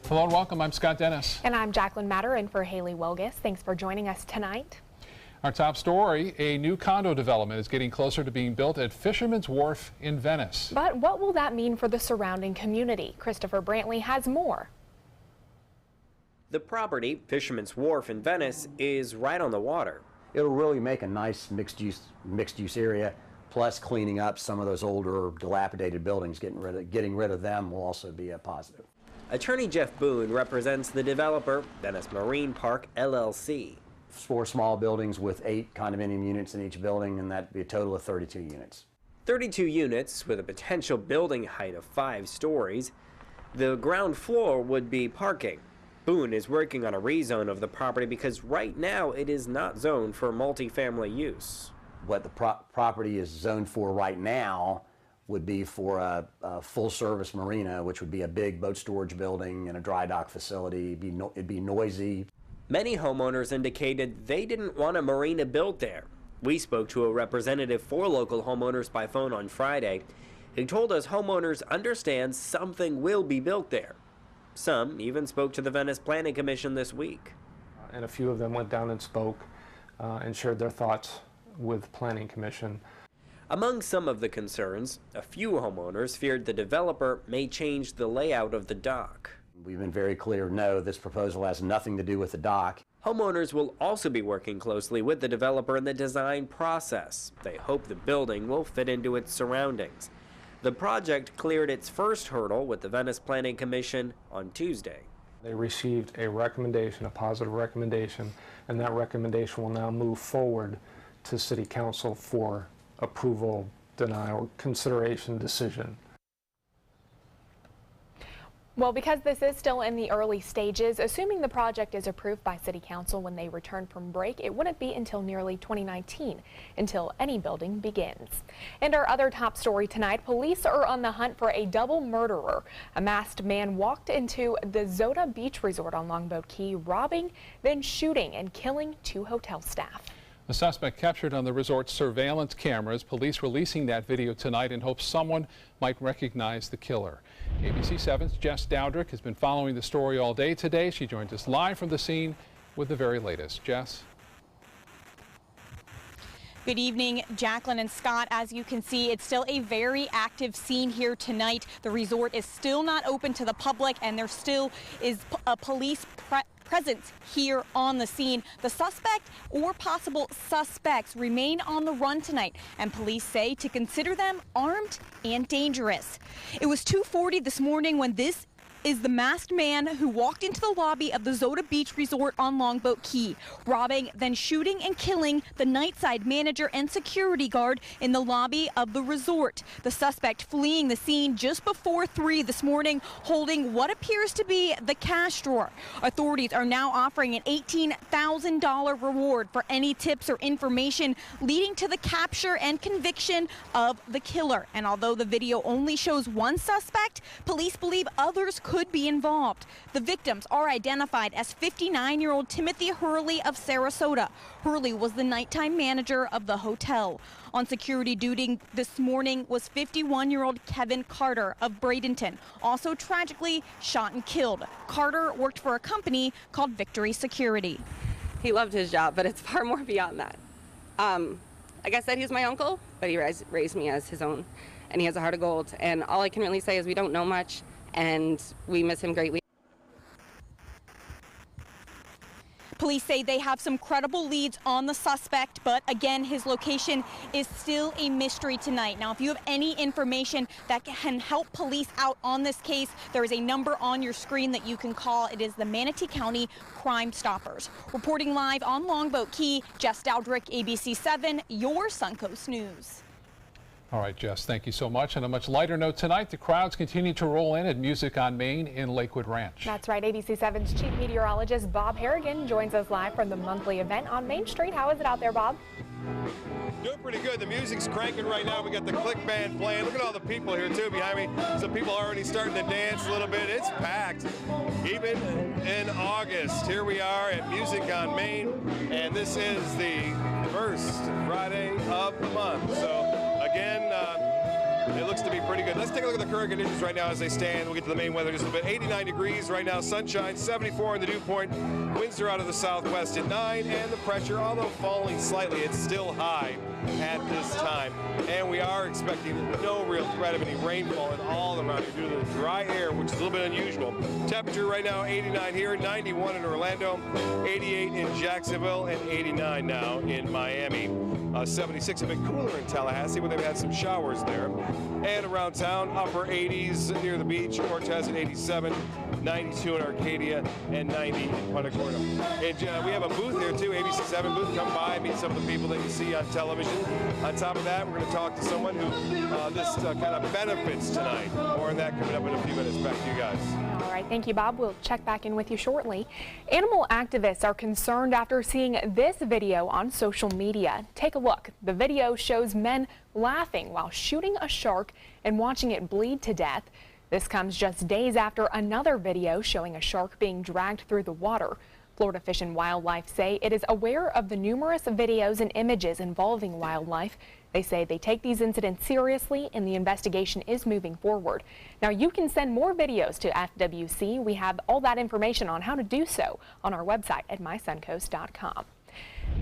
Hello and welcome. I'm Scott Dennis. And I'm Jacqueline Matter in for Haley Wilgus. Thanks for joining us tonight. Our top story, a new condo development is getting closer to being built at Fisherman's Wharf in Venice. But what will that mean for the surrounding community? Christopher Brantley has more. The property, Fisherman's Wharf in Venice, is right on the water. It'll really make a nice mixed-use area, plus cleaning up some of those older, dilapidated buildings. Getting rid of them will also be a positive. Attorney Jeff Boone represents the developer, Venice Marine Park, LLC. 4 small buildings with 8 condominium units in each building, and that'd be a total of 32 units. 32 units with a potential building height of 5 stories. The ground floor would be parking. Boone is working on a rezone of the property because right now it is not zoned for multifamily use. What the property is zoned for right now would be for a full-service marina, which would be a big boat storage building and a dry dock facility. It'd be noisy. Many homeowners indicated they didn't want a marina built there. We spoke to a representative for local homeowners by phone on Friday. He told us homeowners understand something will be built there. Some even spoke to the Venice Planning Commission this week. And a few of them went down and spoke and shared their thoughts with the Planning Commission. Among some of the concerns, a few homeowners feared the developer may change the layout of the dock. We've been very clear, no, this proposal has nothing to do with the dock. Homeowners will also be working closely with the developer in the design process. They hope the building will fit into its surroundings. The project cleared its first hurdle with the Venice Planning Commission on Tuesday. They received a recommendation, a positive recommendation, and that recommendation will now move forward to City Council for approval, denial, consideration, decision. Well, because this is still in the early stages, assuming the project is approved by City Council when they return from break, it wouldn't be until nearly 2019 until any building begins. And our other top story tonight, police are on the hunt for a double murderer. A masked man walked into the Zota Beach Resort on Longboat Key, robbing, then shooting and killing 2 hotel staff. The suspect captured on the resort's surveillance cameras. Police releasing that video tonight in hopes someone might recognize the killer. ABC 7's Jess Dowdrick has been following the story all day today. She joins us live from the scene with the very latest. Jess. Good evening, Jacqueline and Scott. As you can see, it's still a very active scene here tonight. The resort is still not open to the public, and there still is a police presence here on the scene. The suspect or possible suspects remain on the run tonight, and police say to consider them armed and dangerous. It was 2:40 this morning when this is the masked man who walked into the lobby of the Zota Beach Resort on Longboat Key, robbing, then shooting and killing the nightside manager and security guard in the lobby of the resort. The suspect fleeing the scene just before 3 this morning, holding what appears to be the cash drawer. Authorities are now offering an $18,000 reward for any tips or information leading to the capture and conviction of the killer. And although the video only shows one suspect, police believe others could be involved. The victims are identified as 59-year-old Timothy Hurley of Sarasota. Hurley was the nighttime manager of the hotel. On security duty this morning was 51-year-old Kevin Carter of Bradenton, also tragically shot and killed. Carter worked for a company called Victory Security. He loved his job, but it's far more beyond that. Like I said, he's my uncle, but he raised me as his own, and he has a heart of gold. And all I can really say is we don't know much, and we miss him greatly. Police say they have some credible leads on the suspect, but again, his location is still a mystery tonight. Now, if you have any information that can help police out on this case, there is a number on your screen that you can call. It is the Manatee County Crime Stoppers. Reporting live on Longboat Key, Jess Dowdrick, ABC 7, your Suncoast News. All right, Jess, thank you so much. On a much lighter note tonight, the crowds continue to roll in at Music on Main in Lakewood Ranch. That's right. ABC 7's chief meteorologist Bob Harrigan joins us live from the monthly event on Main Street. How is it out there, Bob? Doing pretty good. The music's cranking right now. We got the click band playing. Look at all the people here too behind me. Some people are already starting to dance a little bit. It's packed. Even in August, here we are at Music on Main, and this is the first Friday of the month. So again, It looks to be pretty good. Let's take a look at the current conditions right now as they stand. We'll get to the main weather just a little bit. 89 degrees right now, sunshine, 74 in the dew point. Winds are out of the southwest at 9, and the pressure, although falling slightly, it's still high at this time. And we are expecting no real threat of any rainfall at all around here due to the dry air, which is a little bit unusual. Temperature right now, 89 here, 91 in Orlando, 88 in Jacksonville, and 89 now in Miami. 76, a bit cooler in Tallahassee, where they've had some showers there. And around town, upper 80s near the beach, Cortez at 87, 92 in Arcadia, and 90 in Punta Gorda. And we have a booth here too, ABC7 booth. Come by, meet some of the people that you see on television. On top of that, we're going to talk to someone who this kind of benefits tonight. More on that coming up in a few minutes. Back to you guys. All right, thank you, Bob. We'll check back in with you shortly. Animal activists are concerned after seeing this video on social media. Take a look. The video shows men laughing while shooting a shark and watching it bleed to death. This comes just days after another video showing a shark being dragged through the water. Florida Fish and Wildlife say it is aware of the numerous videos and images involving wildlife. They say they take these incidents seriously and the investigation is moving forward. Now you can send more videos to FWC. We have all that information on how to do so on our website at mysuncoast.com.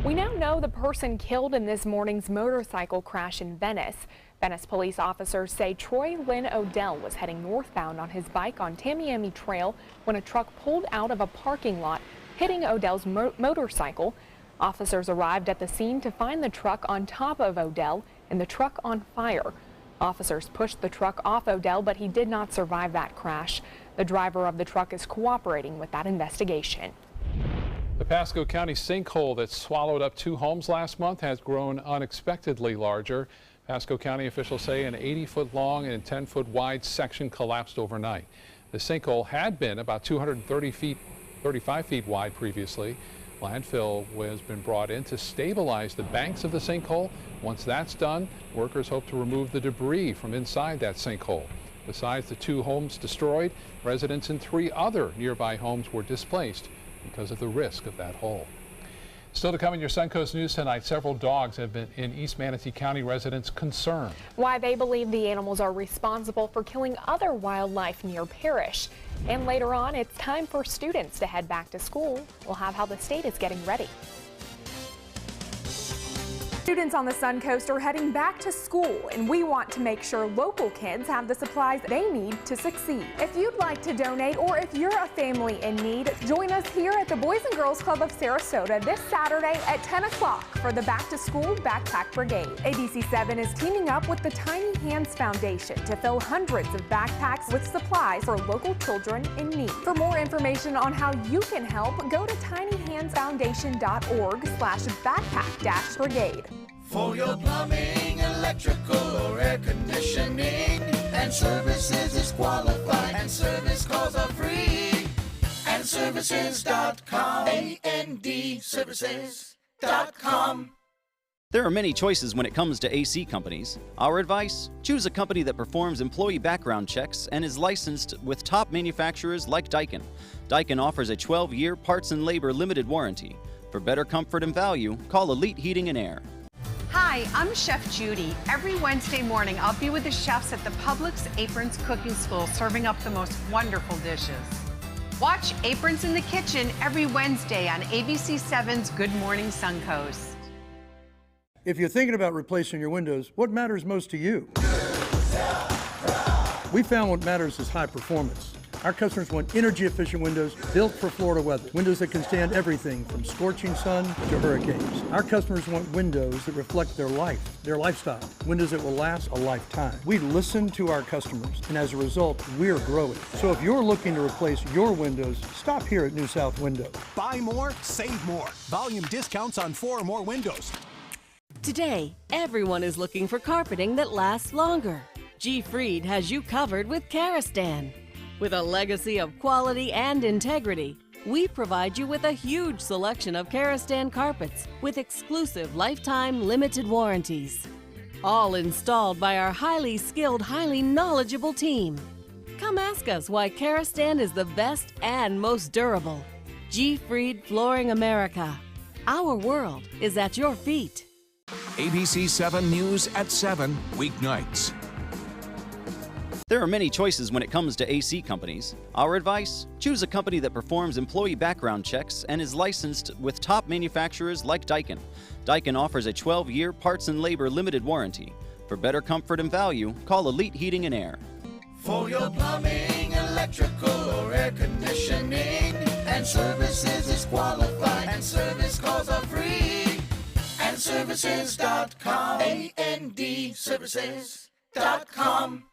We now know the person killed in this morning's motorcycle crash in Venice. Venice police officers say Troy Lynn Odell was heading northbound on his bike on Tamiami Trail when a truck pulled out of a parking lot, hitting Odell's motorcycle. Officers arrived at the scene to find the truck on top of Odell and the truck on fire. Officers pushed the truck off Odell, but he did not survive that crash. The driver of the truck is cooperating with that investigation. The Pasco County sinkhole that swallowed up 2 homes last month has grown unexpectedly larger. Pasco County officials say an 80-foot long and 10-foot wide section collapsed overnight. The sinkhole had been about 235 feet wide previously. Landfill has been brought in to stabilize the banks of the sinkhole. Once that's done, workers hope to remove the debris from inside that sinkhole. Besides the 2 homes destroyed, residents in 3 other nearby homes were displaced because of the risk of that hole. Still to come in your Suncoast News tonight, several dogs have been in East Manatee County residents concerned. Why they believe the animals are responsible for killing other wildlife near Parrish. And later on, it's time for students to head back to school. We'll have how the state is getting ready. Students on the Suncoast are heading back to school, and we want to make sure local kids have the supplies they need to succeed. If you'd like to donate, or if you're a family in need, join us here at the Boys and Girls Club of Sarasota this Saturday at 10 o'clock for the Back to School Backpack Brigade. ABC7 is teaming up with the Tiny Hands Foundation to fill hundreds of backpacks with supplies for local children in need. For more information on how you can help, go to tinyhandsfoundation.org/backpack-brigade. For your plumbing, electrical, or air conditioning, and services is qualified, and service calls are free. And services.com, AND services.com. There are many choices when it comes to AC companies. Our advice? Choose a company that performs employee background checks and is licensed with top manufacturers like Daikin. Daikin offers a 12-year parts and labor limited warranty. For better comfort and value, call Elite Heating and Air. Hi, I'm Chef Judy. Every Wednesday morning, I'll be with the chefs at the Publix Aprons Cooking School serving up the most wonderful dishes. Watch Aprons in the Kitchen every Wednesday on ABC7's Good Morning Suncoast. If you're thinking about replacing your windows, what matters most to you? We found what matters is high performance. Our customers want energy-efficient windows built for Florida weather. Windows that can stand everything from scorching sun to hurricanes. Our customers want windows that reflect their life, their lifestyle. Windows that will last a lifetime. We listen to our customers, and as a result, we're growing. So if you're looking to replace your windows, stop here at New South Window. Buy more, save more. Volume discounts on 4 or more windows. Today, everyone is looking for carpeting that lasts longer. G. Fried has you covered with Karastan. With a legacy of quality and integrity, we provide you with a huge selection of Karastan carpets with exclusive lifetime limited warranties. All installed by our highly skilled, highly knowledgeable team. Come ask us why Karastan is the best and most durable. G. Fried Flooring America. Our world is at your feet. ABC 7 News at 7 weeknights. There are many choices when it comes to AC companies. Our advice? Choose a company that performs employee background checks and is licensed with top manufacturers like Daikin. Daikin offers a 12-year parts and labor limited warranty. For better comfort and value, call Elite Heating and Air. For your plumbing, electrical, or air conditioning, and services is qualified, and service calls are free. And services.com. AND services.com.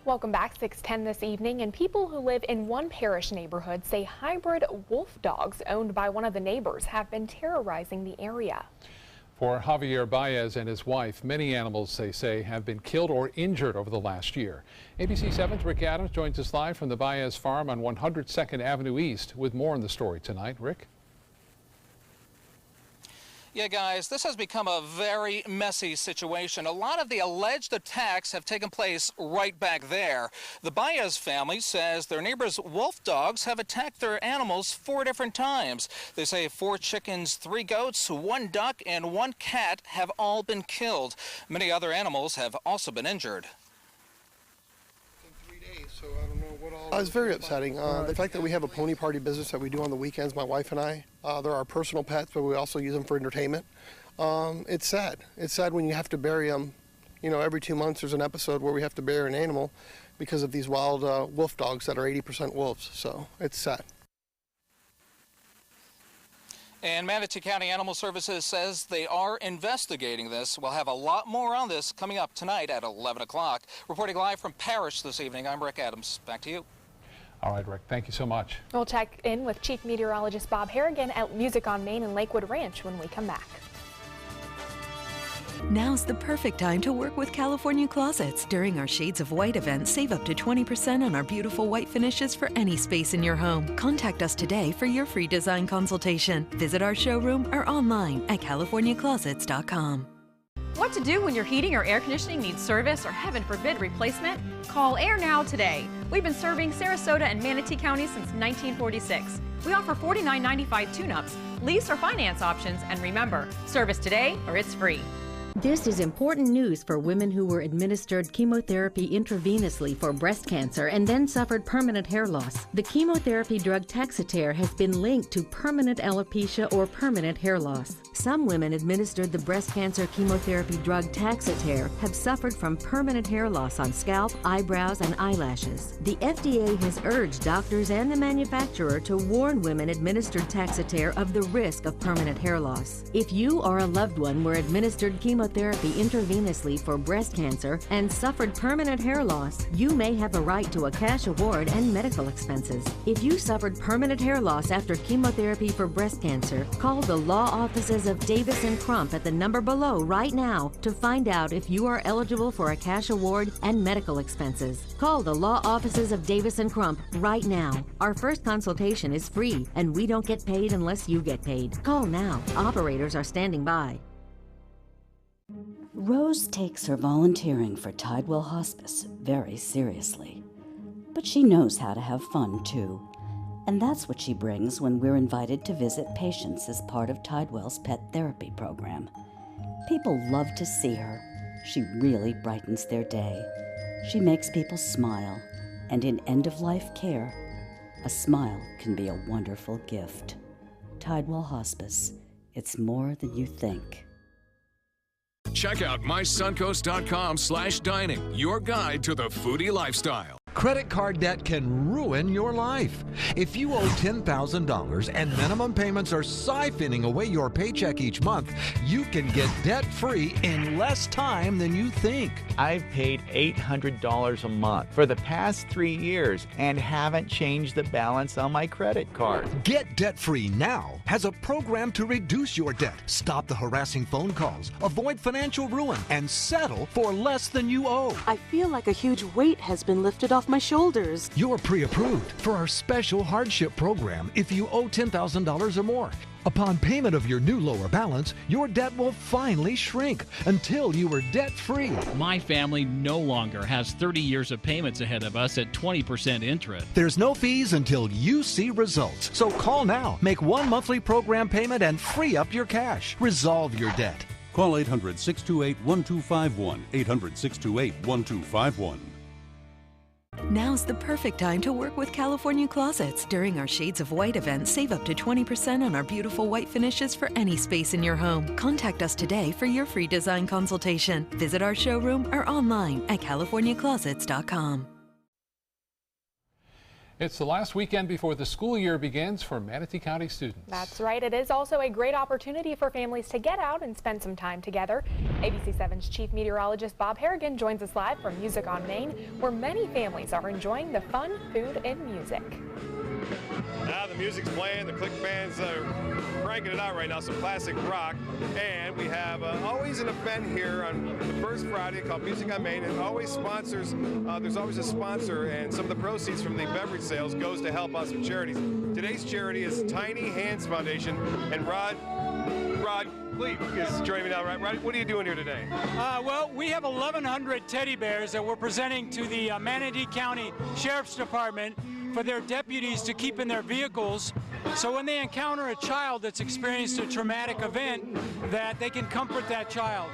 Welcome back, 6:10 this evening, and people who live in one parish neighborhood say hybrid wolf dogs owned by one of the neighbors have been terrorizing the area. For Javier Baez and his wife, many animals, they say, have been killed or injured over the last year. ABC 7's Rick Adams joins us live from the Baez farm on 102nd Avenue East with more on the story tonight. Rick? Yeah, guys, this has become a very messy situation. A lot of the alleged attacks have taken place right back there. The Baez family says their neighbors' wolf dogs have attacked their animals 4 different times. They say 4 chickens, 3 goats, 1 duck, and 1 cat have all been killed. Many other animals have also been injured. It's very upsetting. The fact that we have a pony party business that we do on the weekends, my wife and I, they're our personal pets, but we also use them for entertainment. It's sad. It's sad when you have to bury them. You know, every 2 months there's an episode where we have to bury an animal because of these wild wolf dogs that are 80% wolves. So it's sad. And Manatee County Animal Services says they are investigating this. We'll have a lot more on this coming up tonight at 11 o'clock. Reporting live from Parrish this evening, I'm Rick Adams. Back to you. All right, Rick, thank you so much. We'll check in with Chief Meteorologist Bob Harrigan at Music on Main and Lakewood Ranch when we come back. Now's the perfect time to work with California Closets. During our Shades of White event, save up to 20% on our beautiful white finishes for any space in your home. Contact us today for your free design consultation. Visit our showroom or online at californiaclosets.com. What to do when your heating or air conditioning needs service or, heaven forbid, replacement? Call Air Now today. We've been serving Sarasota and Manatee County since 1946. We offer $49.95 tune-ups, lease or finance options, and remember, service today or it's free. This is important news for women who were administered chemotherapy intravenously for breast cancer and then suffered permanent hair loss. The chemotherapy drug Taxotere has been linked to permanent alopecia or permanent hair loss. Some women administered the breast cancer chemotherapy drug Taxotere have suffered from permanent hair loss on scalp, eyebrows, and eyelashes. The FDA has urged doctors and the manufacturer to warn women administered Taxotere of the risk of permanent hair loss. If you or a loved one were administered chemotherapy intravenously for breast cancer and suffered permanent hair loss, you may have a right to a cash award and medical expenses. If you suffered permanent hair loss after chemotherapy for breast cancer, call the law offices of Davis & Crump at the number below right now to find out if you are eligible for a cash award and medical expenses. Call the law offices of Davis & Crump right now. Our first consultation is free, and we don't get paid unless you get paid. Call now. Operators are standing by. Rose takes her volunteering for Tidewell HOSPICE very seriously. But she knows how to have fun, too. And that's what she brings when we're invited to visit patients as part of Tidewell's pet therapy program. People love to see her. She really brightens their day. She makes people smile. And in end-of-life care, a smile can be a wonderful gift. Tidewell HOSPICE. It's more than you think. Check out mysuncoast.com/dining, your guide to the foodie lifestyle. Credit card debt can ruin your life. If you owe $10,000 and minimum payments are siphoning away your paycheck each month, you can get debt-free in less time than you think. I've paid $800 a month for the past 3 years and haven't changed the balance on my credit card. Get debt-free now has a program to reduce your debt, stop the harassing phone calls, avoid financial ruin, and settle for less than you owe. I feel like a huge weight has been lifted off off my shoulders. You're pre-approved for our special hardship program if you owe $10,000 or more. Upon payment of your new lower balance, your debt will finally shrink until you are debt-free. My family no longer has 30 years of payments ahead of us at 20% interest. There's no fees until you see results. So call now, make one monthly program payment, and free up your cash. Resolve your debt. Call 800-628-1251, 800-628-1251. Now's the perfect time to work with California Closets. During our Shades of White event, save up to 20% on our beautiful white finishes for any space in your home. Contact us today for your free design consultation. Visit our showroom or online at californiaclosets.com. It's the last weekend before the school year begins for Manatee County students. That's right. It is also a great opportunity for families to get out and spend some time together. ABC 7's Chief Meteorologist Bob Harrigan joins us live from Music on Main, where many families are enjoying the fun, food, and music. Now the music's playing, the click band's cranking it out right now, some classic rock. And we have always an event here on the first Friday called Music on Main, and always sponsors, there's always a sponsor, and some of the proceeds from the beverage sales goes to help us with charities. Today's charity is Tiny Hands Foundation, and Rod Gleep is joining me now. Rod, what are you doing here today? Well, we have 1,100 teddy bears that we're presenting to the Manatee County Sheriff's Department for their deputies to keep in their vehicles, so when they encounter a child that's experienced a traumatic event, that they can comfort that child.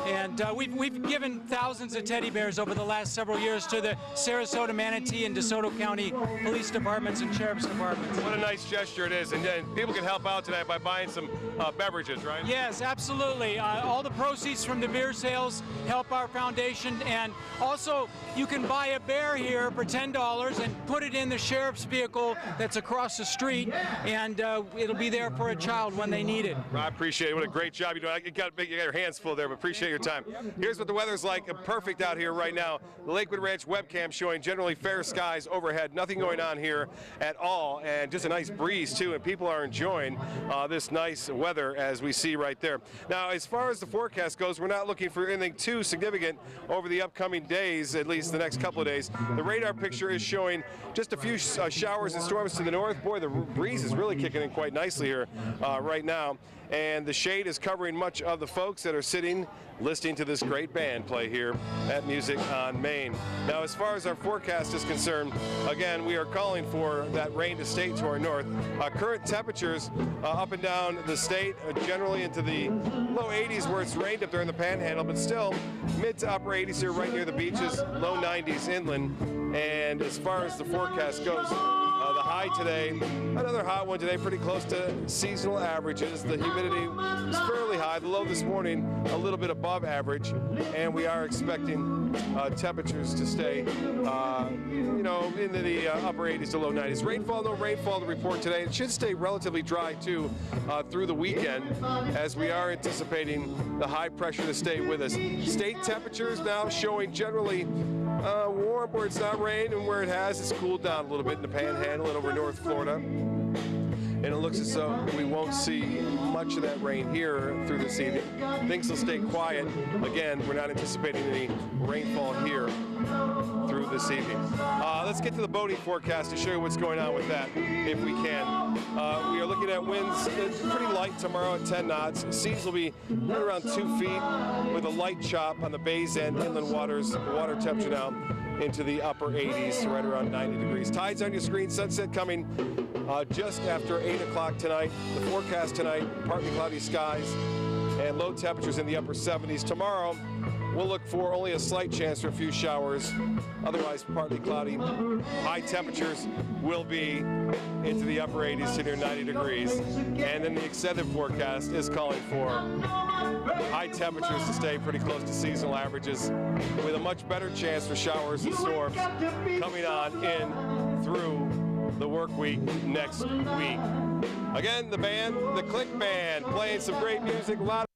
And we've given thousands of teddy bears over the last several years to the Sarasota, Manatee, and DeSoto County Police Departments and Sheriff's Departments. What a nice gesture it is, and people can help out tonight by buying some beverages, right? Yes, absolutely. All the proceeds from the beer sales help our foundation, and also you can buy a bear here for $10 and put it in the sheriff's vehicle that's across the street, and it'll be there for a child when they need it. I appreciate it. What a great job you're doing. You got your hands full there, but appreciate your time. Here's what the weather's like. Perfect out here right now. The Lakewood Ranch webcam showing generally fair skies overhead. Nothing going on here at all, and just a nice breeze too, and people are enjoying this nice weather as we see right there. Now, as far as the forecast goes, we're not looking for anything too significant over the upcoming days, at least the next couple of days. The radar picture is showing just a few showers and storms to the north. Boy, the breeze is really kicking in quite nicely here right now, and the shade is covering much of the folks that are sitting listening to this great band play here at Music on Main. Now, as far as our forecast is concerned, again, we are calling for that rain to stay to our north. Current temperatures up and down the state, generally into the low 80s where it's rained up there in the Panhandle, but still mid to upper 80s here right near the beaches, low 90s inland. And as far as the forecast goes, the high today, another hot one today, pretty close to seasonal averages. The humidity is fairly high. The low this morning, a little bit above average, and we are expecting temperatures to stay, into the upper 80s to low 90s. Rainfall, no rainfall to report today. It should stay relatively dry too through the weekend, as we are anticipating the high pressure to stay with us. State temperatures now showing generally warm where it's not rained, and where it has, it's cooled down a little bit in the Panhandle and over North Florida. And it looks as though we won't see much of that rain here through this evening. Things will stay quiet. Again, we're not anticipating any rainfall here through this evening. Let's get to the boating forecast to show you what's going on with that, if we can. We are looking at winds pretty light tomorrow at 10 knots. Seas will be right around 2 feet with a light chop on the bay's end, inland waters. The water temperature now into the upper 80s, right around 90 degrees. Tides on your screen, sunset coming just after 8 o'clock tonight. The forecast tonight, partly cloudy skies and low temperatures in the upper 70s. Tomorrow, we'll look for only a slight chance for a few showers, otherwise partly cloudy. High temperatures will be into the upper 80s to near 90 degrees. And then the extended forecast is calling for high temperatures to stay pretty close to seasonal averages, with a much better chance for showers and storms coming on in through the work week next week. Again, the band, the Click Band, playing some great music. A lot.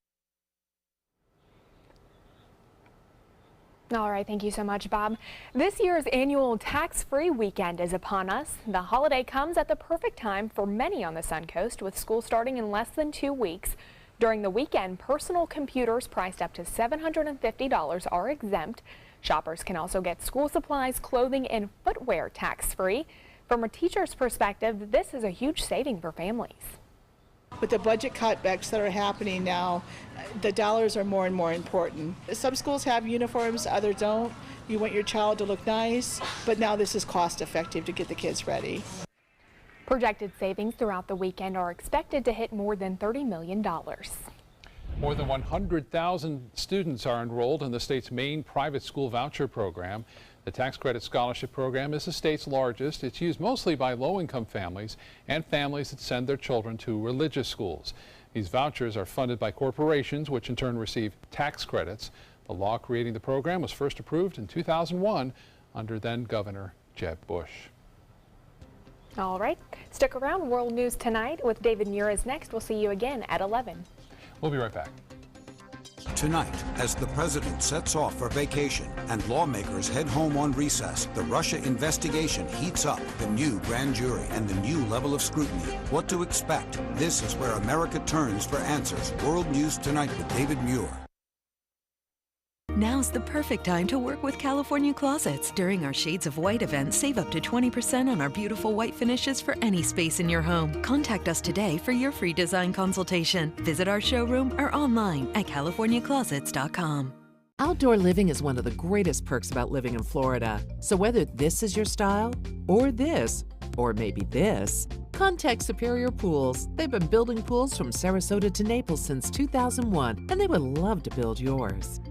All right, thank you so much, Bob. This year's annual tax-free weekend is upon us. The holiday comes at the perfect time for many on the Suncoast, with school starting in less than 2 weeks. During the weekend, personal computers priced up to $750 are exempt. Shoppers can also get school supplies, clothing, and footwear tax-free. From a teacher's perspective, this is a huge saving for families. With the budget cutbacks that are happening now, the dollars are more and more important. Some schools have uniforms, others don't. You want your child to look nice, but now this is cost effective to get the kids ready. Projected savings throughout the weekend are expected to hit more than $30 million. More than 100,000 students are enrolled in the state's main private school voucher program. The tax credit scholarship program is the state's largest. It's used mostly by low-income families and families that send their children to religious schools. These vouchers are funded by corporations, which in turn receive tax credits. The law creating the program was first approved in 2001 under then Governor Jeb Bush. All right, stick around. World News Tonight with David Muir is next. We'll see you again at 11. We'll be right back. Tonight, as the president sets off for vacation and lawmakers head home on recess, the Russia investigation heats up, the new grand jury and the new level of scrutiny. What to expect? This is where America turns for answers. World News Tonight with David Muir. Now's the perfect time to work with California Closets. During our Shades of White event, save up to 20% on our beautiful white finishes for any space in your home. Contact us today for your free design consultation. Visit our showroom or online at californiaclosets.com. Outdoor living is one of the greatest perks about living in Florida. So whether this is your style, or this, or maybe this, contact Superior Pools. They've been building pools from Sarasota to Naples since 2001, and they would love to build yours.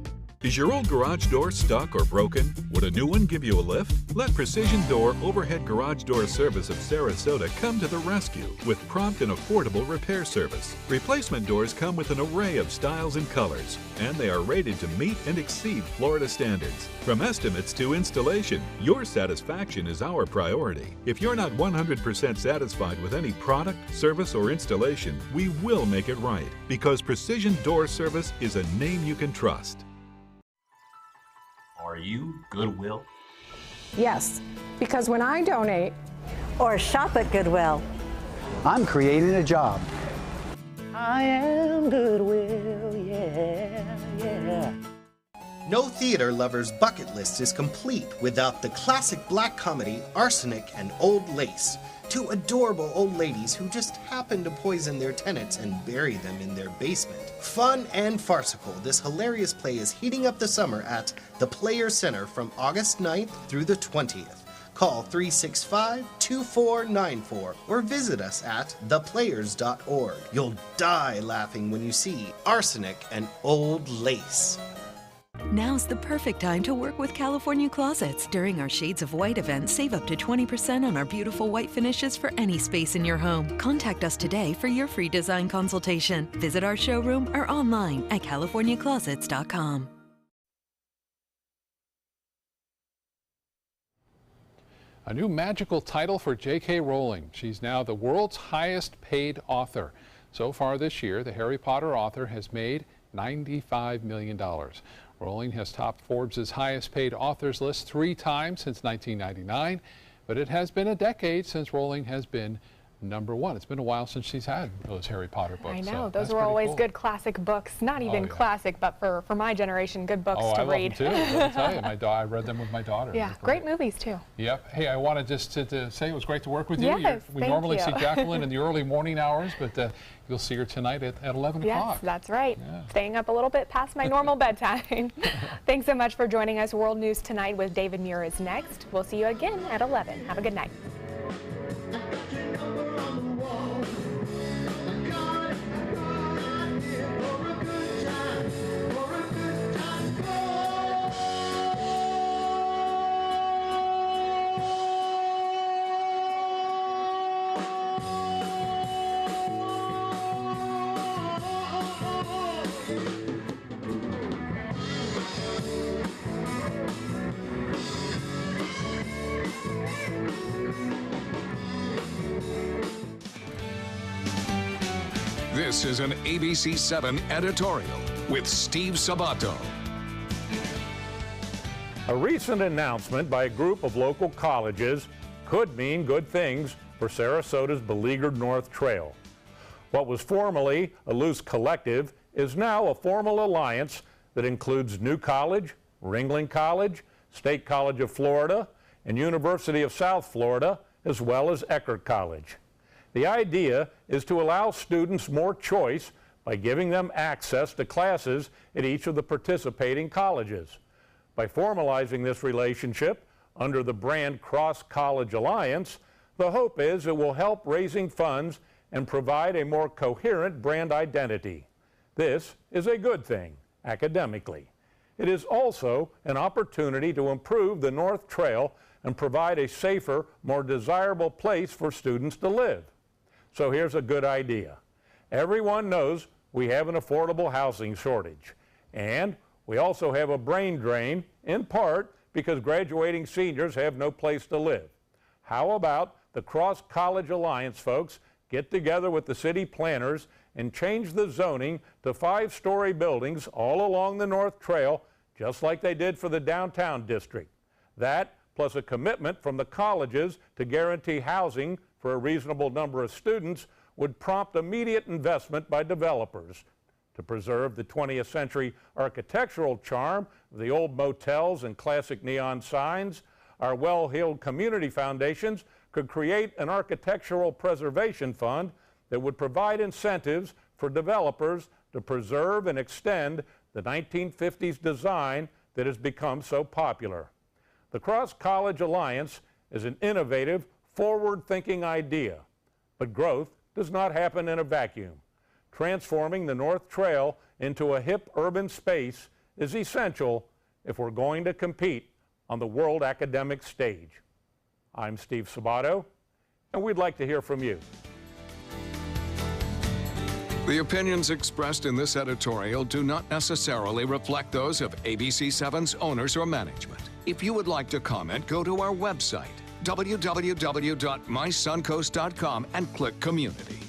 Is your old garage door stuck or broken? Would a new one give you a lift? Let Precision Door Overhead Garage Door Service of Sarasota come to the rescue with prompt and affordable repair service. Replacement doors come with an array of styles and colors, and they are rated to meet and exceed Florida standards. From estimates to installation, your satisfaction is our priority. If you're not 100% satisfied with any product, service, or installation, we will make it right, because Precision Door Service is a name you can trust. Are you Goodwill? Yes, because when I donate or shop at Goodwill, I'm creating a job. I am Goodwill, yeah. No theater lover's bucket list is complete without the classic black comedy Arsenic and Old Lace. Two adorable old ladies who just happen to poison their tenants and bury them in their basement. Fun and farcical, this hilarious play is heating up the summer at the Players Center from August 9th through the 20th. Call 365-2494 or visit us at theplayers.org. You'll die laughing when you see Arsenic and Old Lace. Now's the perfect time to work with California Closets. During our Shades of White event, save up to 20% on our beautiful white finishes for any space in your home. Contact us today for your free design consultation. Visit our showroom or online at californiaclosets.com. A new magical title for J.K. Rowling. She's now the world's highest paid author. So far this year, the Harry Potter author has made $95 million. Rowling has topped Forbes' highest paid authors list 3 times since 1999, but it has been a decade since Rowling has been #1. It's been a while since she's had those Harry Potter books. I know, so those were always good classic books. Not even classic, but for my generation, good books to read. I love them too. Let me tell you, I read them with my daughter. Yeah, great movies too. Yep. Hey, I wanted just to say it was great to work with you. Yes, we normally see Jacqueline in the early morning hours, but you'll see her tonight at 11 o'clock. Yes, that's right. Yeah. Staying up a little bit past my normal bedtime. Thanks so much for joining us. World News Tonight with David Muir is next. We'll see you again at 11. Have a good night. This is an ABC 7 editorial with Steve Sabato. A recent announcement by a group of local colleges could mean good things for Sarasota's beleaguered North Trail. What was formerly a loose collective is now a formal alliance that includes New College, Ringling College, State College of Florida, and University of South Florida, as well as Eckerd College. The idea is to allow students more choice by giving them access to classes at each of the participating colleges. By formalizing this relationship under the brand Cross College Alliance, the hope is it will help raising funds and provide a more coherent brand identity. This is a good thing academically. It is also an opportunity to improve the North Trail and provide a safer, more desirable place for students to live. So here's a good idea. Everyone knows we have an affordable housing shortage, and we also have a brain drain, in part because graduating seniors have no place to live. How about the Cross College Alliance folks get together with the city planners and change the zoning to 5-story buildings all along the North Trail, just like they did for the downtown district. That, plus a commitment from the colleges to guarantee housing for a reasonable number of students, would prompt immediate investment by developers to preserve the 20th century architectural charm of the old motels and classic neon signs. Our well-heeled community foundations could create an architectural preservation fund that would provide incentives for developers to preserve and extend the 1950s design that has become so popular. The Cross College Alliance is an innovative, forward-thinking idea, but growth does not happen in a vacuum. Transforming the North Trail into a hip urban space is essential if we're going to compete on the world academic stage. I'm Steve Sabato, and we'd like to hear from you. The opinions expressed in this editorial do not necessarily reflect those of ABC7's owners or management. If you would like to comment, go to our website, www.mysuncoast.com, and click Community.